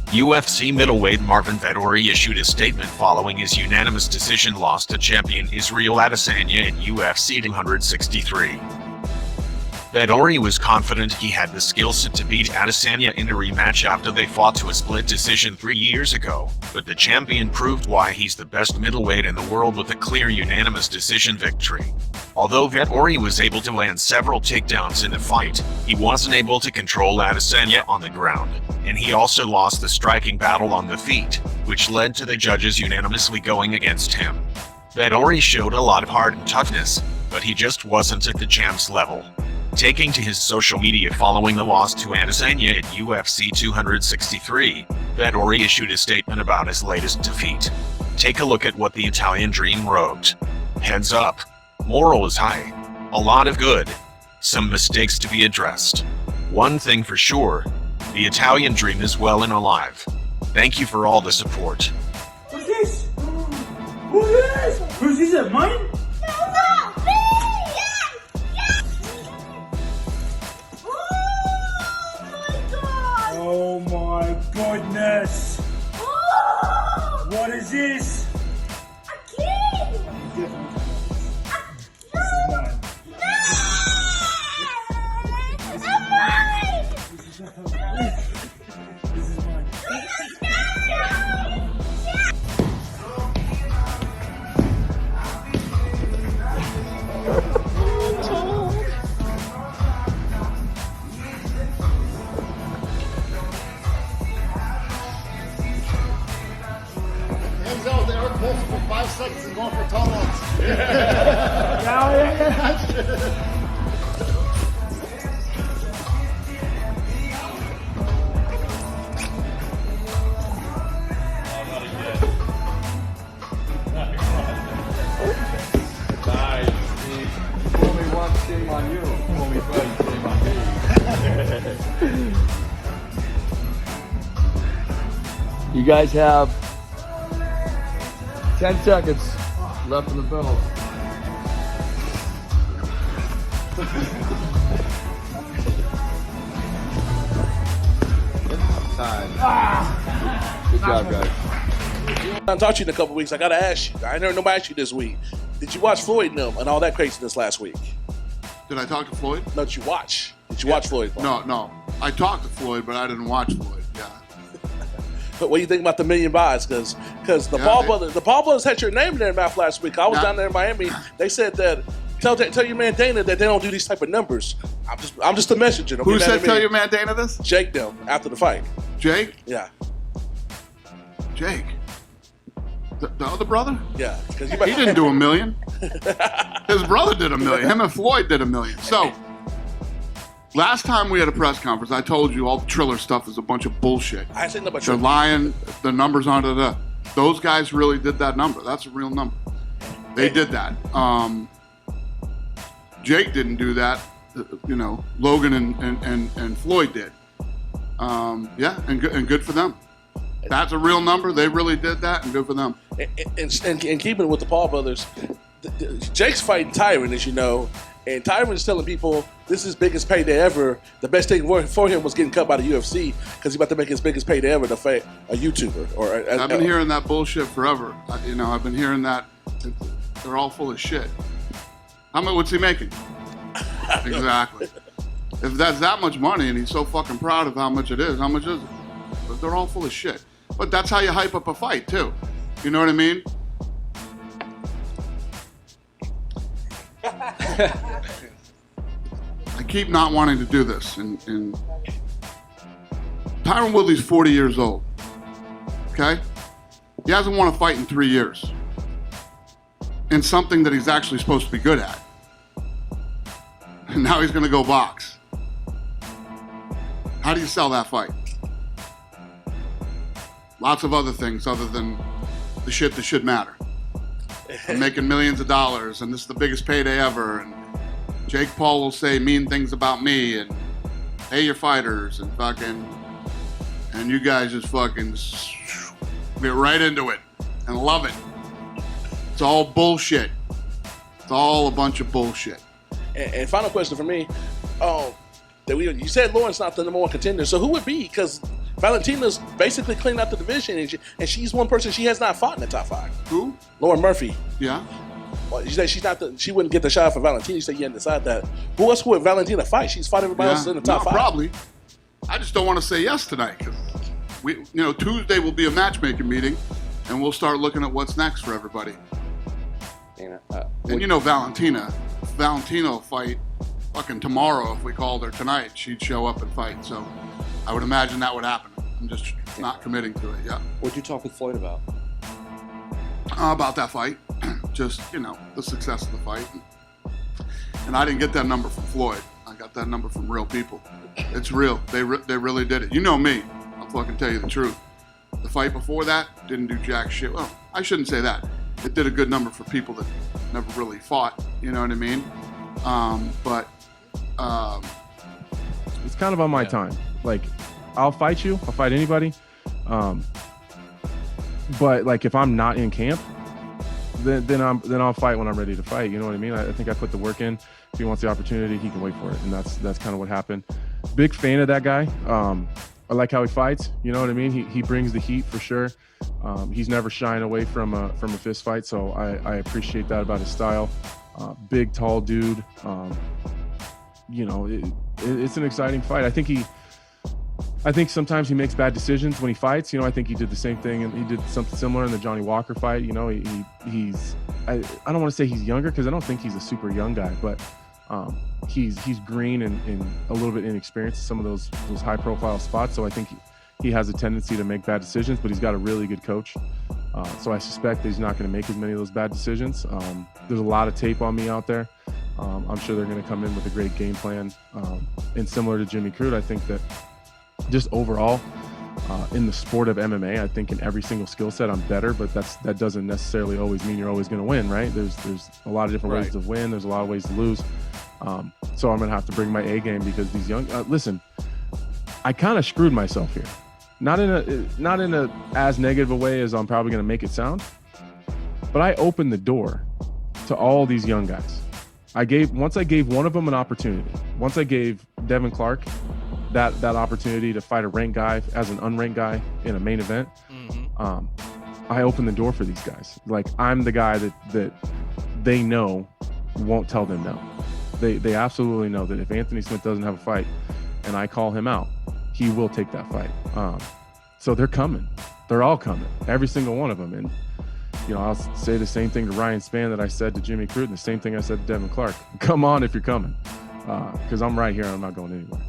UFC middleweight Marvin Vettori issued a statement following his unanimous decision loss to champion Israel Adesanya in UFC 263. Vettori was confident he had the skill set to beat Adesanya in a rematch after they fought to a split decision 3 years ago, but the champion proved why he's the best middleweight in the world with a clear unanimous decision victory. Although Vettori was able to land several takedowns in the fight, he wasn't able to control Adesanya on the ground, and he also lost the striking battle on the feet, which led to the judges unanimously going against him. Vettori showed a lot of heart and toughness, but he just wasn't at the champ's level. Taking to his social media following the loss to Adesanya at UFC 263, Vettori issued a statement about his latest defeat. Take a look at what the Italian Dream wrote. Heads up. Moral is high. A lot of good. Some mistakes to be addressed. One thing for sure, the Italian Dream is well and alive. Thank you for all the support. What's this? Who's this? Who's this? Mine? Oh my goodness! Oh! What is this? A key! This is mine. This is mine! This is mine. They are close for 5 seconds and going for tunnels. Nice. Only one shame on you. Only one shame on me. You guys have 10 seconds left in the bell. Time. Good job, guys. I haven't talked to you in a couple weeks. I gotta ask you. I never nobody asked you this week. Did you watch Floyd and them and all that craziness last week? Did I talk to Floyd? No, did you watch? Did you watch Floyd? No. I talked to Floyd, but I didn't watch Floyd. Yeah. But what do you think about the million buys? Because the Paul brothers had your name in their mouth last week. I was down there in Miami. They said that tell your man Dana that they don't do these type of numbers. I'm just a messenger. Who said tell your man Dana this? Jake them after the fight. Jake? Yeah. Jake. The other brother? Yeah. He didn't do $1 million. His brother did $1 million. Him and Floyd did $1 million. So, last time we had a press conference, I told you all the Triller stuff is a bunch of bullshit. I said nothing about They're lying. The numbers aren't that. Those guys really did that number. That's a real number. They did that. Jake didn't do that. Logan and Floyd did. Yeah, and good for them. That's a real number. They really did that, and good for them. And keeping it with the Paul brothers, Jake's fighting Tyron, as you know, and Tyron is telling people this is his biggest payday ever. The best thing for him was getting cut by the UFC because he's about to make his biggest payday ever to fight a YouTuber. I've been hearing that bullshit forever. I've been hearing that. They're all full of shit. How much? What's he making? Exactly. If that's that much money and he's so fucking proud of how much it is, how much is it? But they're all full of shit. But that's how you hype up a fight, too. You know what I mean? I keep not wanting to do this. And Tyron Woodley's 40 years old. Okay? He hasn't won a fight in 3 years. In something that he's actually supposed to be good at. And now he's going to go box. How do you sell that fight? Lots of other things other than the shit that should matter. I'm making millions of dollars, and this is the biggest payday ever. And Jake Paul will say mean things about me, and hey, your fighters, and fucking, and you guys just fucking get right into it and love it. It's all bullshit. It's all a bunch of bullshit. And final question for me, you said Lauren's not the number one contender, so who would be? Because Valentina's basically cleaned out the division, and she's one person she has not fought in the top 5. Who? Lauren Murphy. Yeah. Well, you say she wouldn't get the shot for Valentina. You say you hadn't decided that. Who else would Valentina fight? She's fought everybody else in the top 5. Probably. I just don't want to say yes tonight because Tuesday will be a matchmaking meeting, and we'll start looking at what's next for everybody. And, And Valentina will fight fucking tomorrow if we called her tonight. She'd show up and fight. So I would imagine that would happen. I'm just not committing to it. Yeah. what'd you talk with Floyd about? About that fight, just the success of the fight, and I didn't get that number from Floyd. I got that number from real people. It's real. They really did it. You know me. I'll fucking tell you the truth. The fight before that didn't do jack shit. Well, I shouldn't say that. It did a good number for people that never really fought. You know what I mean? It's kind of on my time. Like, I'll fight you. I'll fight anybody. But like, if I'm not in camp, then I'll fight when I'm ready to fight. You know what I mean? I think I put the work in. If he wants the opportunity, he can wait for it, and that's kind of what happened. Big fan of that guy. I like how he fights. You know what I mean? He brings the heat for sure. He's never shying away from a fist fight, so I appreciate that about his style. Big, tall dude. It's an exciting fight. I think sometimes he makes bad decisions when he fights. I think he did the same thing, and he did something similar in the Johnny Walker fight. I don't want to say he's younger because I don't think he's a super young guy, but he's green and a little bit inexperienced in some of those high profile spots. So I think he has a tendency to make bad decisions, but he's got a really good coach. So I suspect that he's not going to make as many of those bad decisions. There's a lot of tape on me out there. I'm sure they're going to come in with a great game plan. And similar to Jimmy Crute, I think that just overall in the sport of MMA, I think in every single skill set I'm better, but that doesn't necessarily always mean you're always going to win, right? There's a lot of different ways to win. There's a lot of ways to lose. So I'm going to have to bring my A game because these young listen, I kind of screwed myself here. Not in a as negative a way as I'm probably going to make it sound, but I opened the door to all these young guys. Once I gave one of them an opportunity. Once I gave Devin Clark that opportunity to fight a ranked guy as an unranked guy in a main event, I opened the door for these guys. Like, I'm the guy that they know won't tell them no. They absolutely know that if Anthony Smith doesn't have a fight and I call him out, he will take that fight. So they're coming. They're all coming. Every single one of them. And I'll say the same thing to Ryan Spann that I said to Jimmy Crute, and the same thing I said to Devin Clark. Come on if you're coming, because I'm right here and I'm not going anywhere.